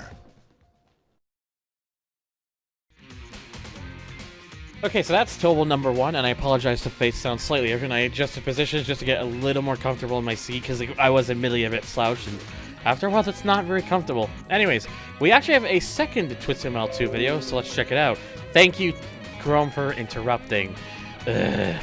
Okay, so that's Tobal number 1, and I apologize if face sounds slightly different. I adjusted positions just to get a little more comfortable in my seat, because I was admittedly a bit slouched, and after a while, that's not very comfortable. Anyways, we actually have a second Twisted Metal 2 video, so let's check it out. Thank you, Chrome, for interrupting. Ugh.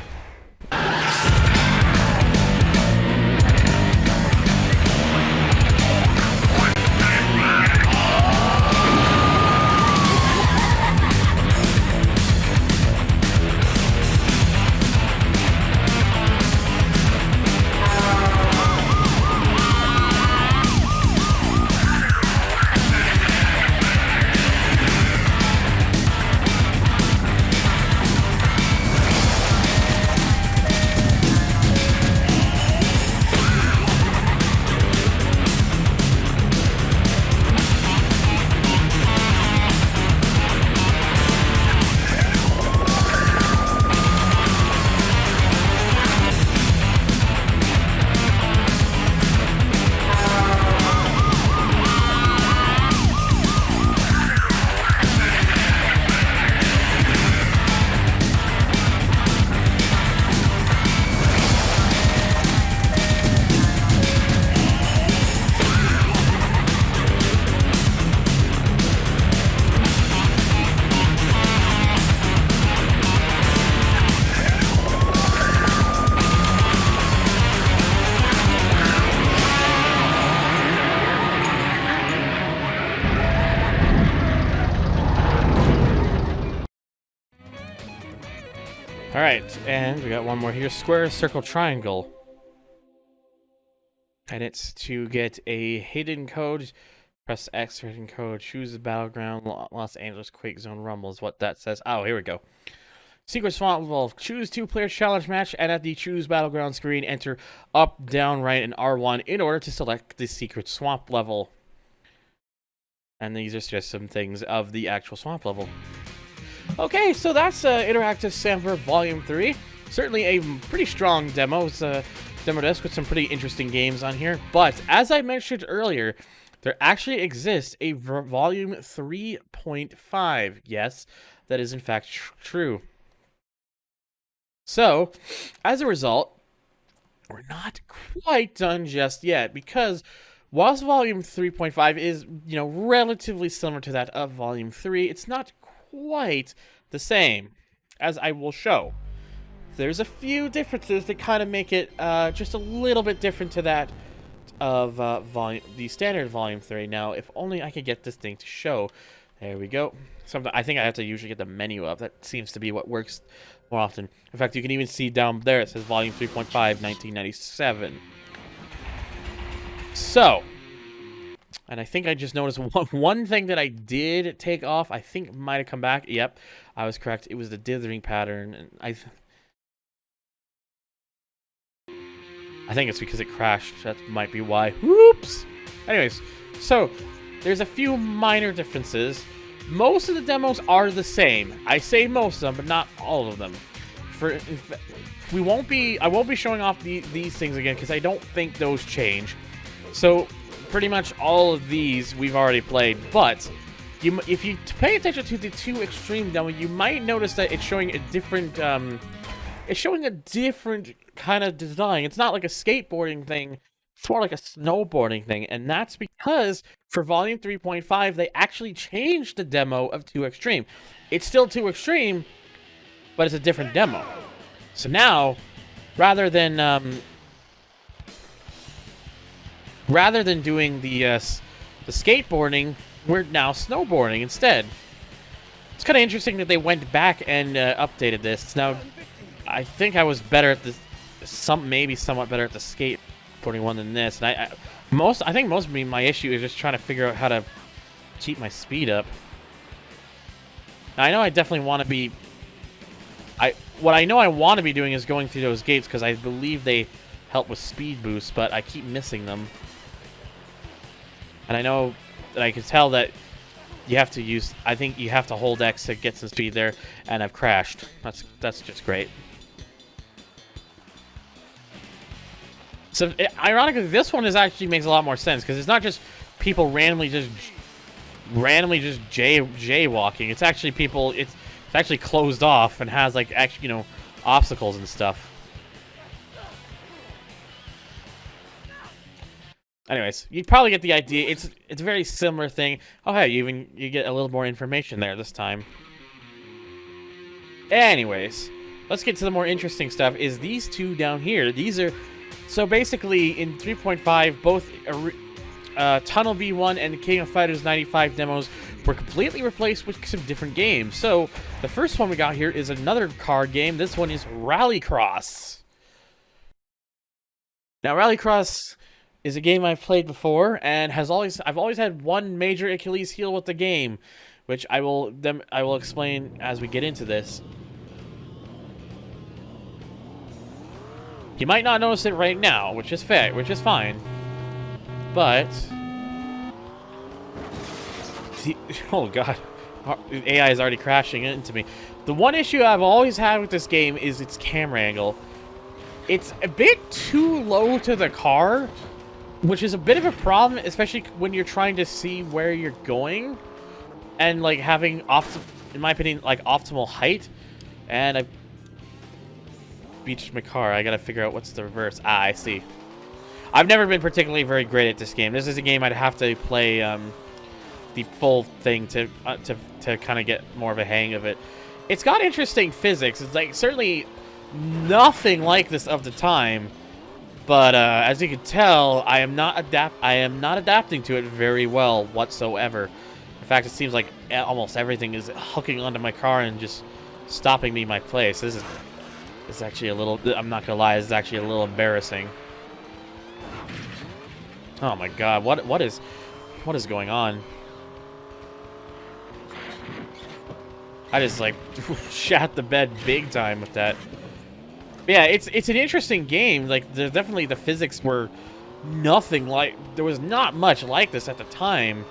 All right, and we got one more here. Square, circle, triangle. And it's to get a hidden code. Press X for hidden code. Choose the battleground. Los Angeles Quake Zone Rumble is what that says. Oh, here we go. Secret Swamp Level. Choose 2-player challenge match, and at the Choose Battleground screen, enter up, down, right, and R1 in order to select the Secret Swamp Level. And these are just some things of the actual swamp level. Okay, so that's Interactive Samper Volume 3. Certainly a pretty strong demo. It's a demo disc with some pretty interesting games on here. But as I mentioned earlier, there actually exists a Volume 3.5. Yes, that is in fact true. So, as a result, we're not quite done just yet, because whilst Volume 3.5 is, relatively similar to that of Volume 3, it's not quite the same, as I will show. There's a few differences that kind of make it just a little bit different to that of the standard Volume 3. Now, if only I could get this thing to show. There we go. I think I have to usually get the menu up. That seems to be what works more often. In fact, you can even see down there it says Volume 3.5, 1997. So, and I think I just noticed one thing that I did take off. I think might have come back. Yep, I was correct. It was the dithering pattern, and I think it's because it crashed. That might be why. Whoops! Anyways, so there's a few minor differences. Most of the demos are the same. I say most of them, but not all of them. I won't be showing off these things again because I don't think those change. So pretty much all of these we've already played. But if you pay attention to the 2 extreme demo, you might notice that it's showing a different kind of design. It's not like a skateboarding thing. It's more like a snowboarding thing, and that's because for Volume 3.5, they actually changed the demo of 2 Extreme. It's still 2 Extreme, but it's a different demo. So now, rather than doing the skateboarding, we're now snowboarding instead. It's kind of interesting that they went back and updated this. Now, I think I was better at this, maybe somewhat better at the skateboarding one than this. And I think most of my issue is just trying to figure out how to keep my speed up. Now, I know I definitely want to be. What I know I want to be doing is going through those gates because I believe they help with speed boosts, but I keep missing them. And I know that I can tell that you have to use. I think you have to hold X to get some speed there, and I've crashed. That's just great. So, ironically, this one actually makes a lot more sense because it's not just people randomly just jaywalking. It's actually people. It's actually closed off and has like actually obstacles and stuff. Anyways, you probably get the idea. It's a very similar thing. Oh hey, you get a little more information there this time. Anyways, let's get to the more interesting stuff. Is these 2 down here? These are. So basically, in 3.5, both Tunnel B1 and King of Fighters 95 demos were completely replaced with some different games. So the first one we got here is another card game. This one is Rallycross. Now, Rallycross is a game I've played before, and I've always had one major Achilles heel with the game, which I will explain as we get into this. You might not notice it right now, which is fair, which is fine. But oh god, the AI is already crashing into me. The one issue I've always had with this game is its camera angle. It's a bit too low to the car, which is a bit of a problem, especially when you're trying to see where you're going, and like having in my opinion, like optimal height. And I've beached my car. I gotta figure out what's the reverse. Ah, I see. I've never been particularly very great at this game. This is a game I'd have to play the full thing to kind of get more of a hang of it. It's got interesting physics. It's like certainly nothing like this of the time, but as you can tell, I am not adapting to it very well whatsoever. In fact, it seems like almost everything is hooking onto my car and just stopping me in my place. This is It's actually a little, I'm not gonna lie, it's actually a little embarrassing. Oh my god, what is going on? I just like shat the bed big time with that. But yeah, it's an interesting game. Like definitely the physics were nothing like, there was not much like this at the time,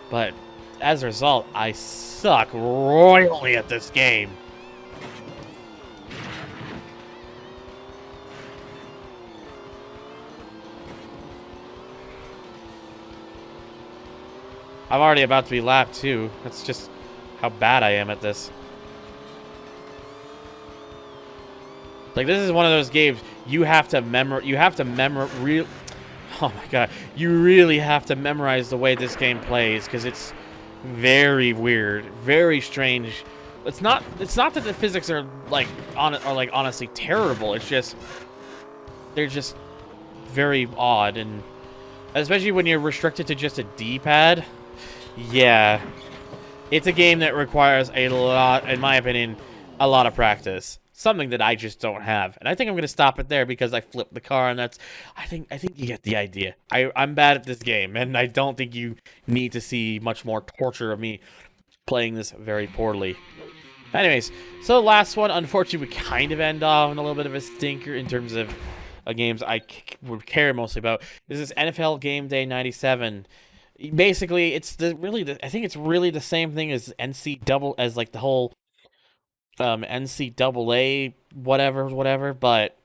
but as a result, I suck royally at this game. I'm already about to be lapped too. That's just how bad I am at this. Like, this is one of those games you have to oh my god, you really have to memorize the way this game plays, because it's very weird, very strange. It's not that the physics are like honestly terrible. It's just they're just very odd, and especially when you're restricted to just a D-pad. Yeah, it's a game that requires a lot, in my opinion, a lot of practice. Something that I just don't have. And I think I'm going to stop it there because I flipped the car, and that's, I think you get the idea. I'm bad at this game, and I don't think you need to see much more torture of me playing this very poorly. Anyways, so the last one, unfortunately, we kind of end off on a little bit of a stinker in terms of games I would care mostly about. This is NFL GameDay 97. Basically, it's I think it's really the same thing as like the whole NCAA whatever, but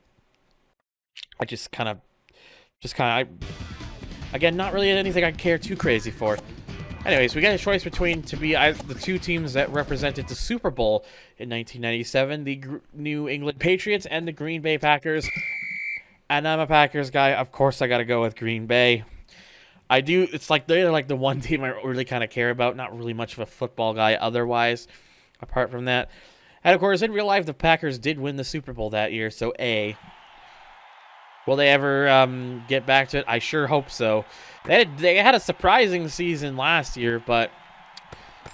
I just kind of again, not really anything I care too crazy for. Anyways, we got a choice between the two teams that represented the Super Bowl in 1997, the New England Patriots and the Green Bay Packers. And I'm a Packers guy. Of course, I got to go with Green Bay. It's like they're like the one team I really kind of care about. Not really much of a football guy otherwise, apart from that. And of course, in real life, the Packers did win the Super Bowl that year, so will they ever get back to it? I sure hope so. They had a surprising season last year, but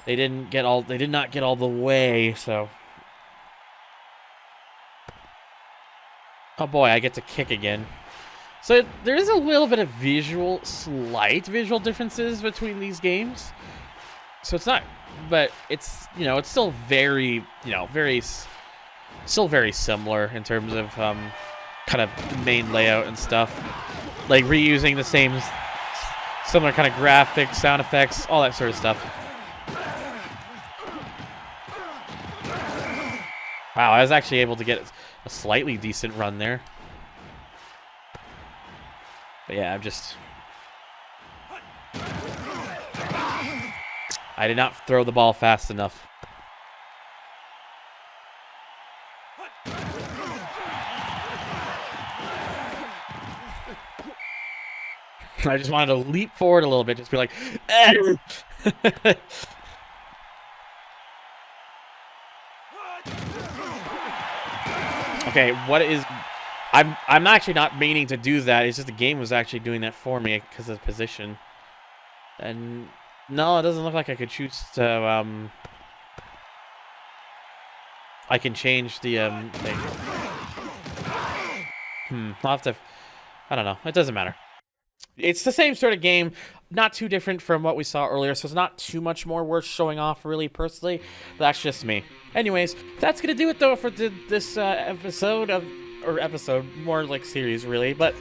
they did not get all the way, so. Oh boy, I get to kick again. So there is a little bit of slight visual differences between these games. So it's not, but it's, it's still very, still very similar in terms of kind of the main layout and stuff. Like reusing the same, similar kind of graphics, sound effects, all that sort of stuff. Wow, I was actually able to get a slightly decent run there. But yeah, I did not throw the ball fast enough. I just wanted to leap forward a little bit, just be like, eh. Okay, I'm actually not meaning to do that. It's just the game was actually doing that for me because of position. And no, it doesn't look like I could choose to I can change the thing. I'll have to, I don't know. It doesn't matter. It's the same sort of game, not too different from what we saw earlier, so it's not too much more worth showing off, really, personally. That's just me. Anyways, that's going to do it, though, for this episode, more like series, really. But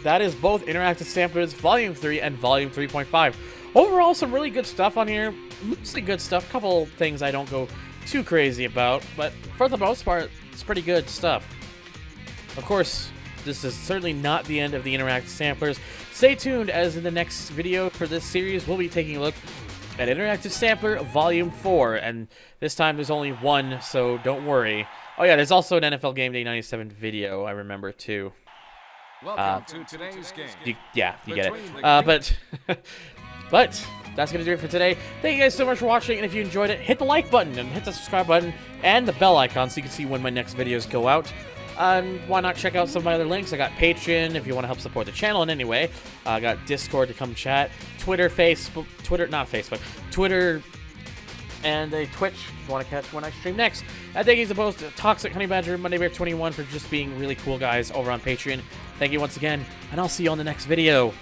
that is both Interactive Samplers Volume 3 and Volume 3.5. Overall, some really good stuff on here. Mostly good stuff. A couple things I don't go too crazy about, but for the most part, it's pretty good stuff. Of course, this is certainly not the end of the Interactive Samplers. Stay tuned, as in the next video for this series, we'll be taking a look at Interactive Sampler Volume 4, and this time there's only one, so don't worry. Oh yeah, there's also an NFL GameDay 97 video, I remember, too. Welcome to today's game. You get it. But that's going to do it for today. Thank you guys so much for watching, and if you enjoyed it, hit the like button, and hit the subscribe button, and the bell icon so you can see when my next videos go out. And why not check out some of my other links? I got Patreon if you want to help support the channel in any way. I got Discord to come chat. Twitter, and a Twitch if you want to catch when I stream next. Thank you to both Toxic Honey Badger and MondayBear21 for just being really cool guys over on Patreon. Thank you once again, and I'll see you on the next video.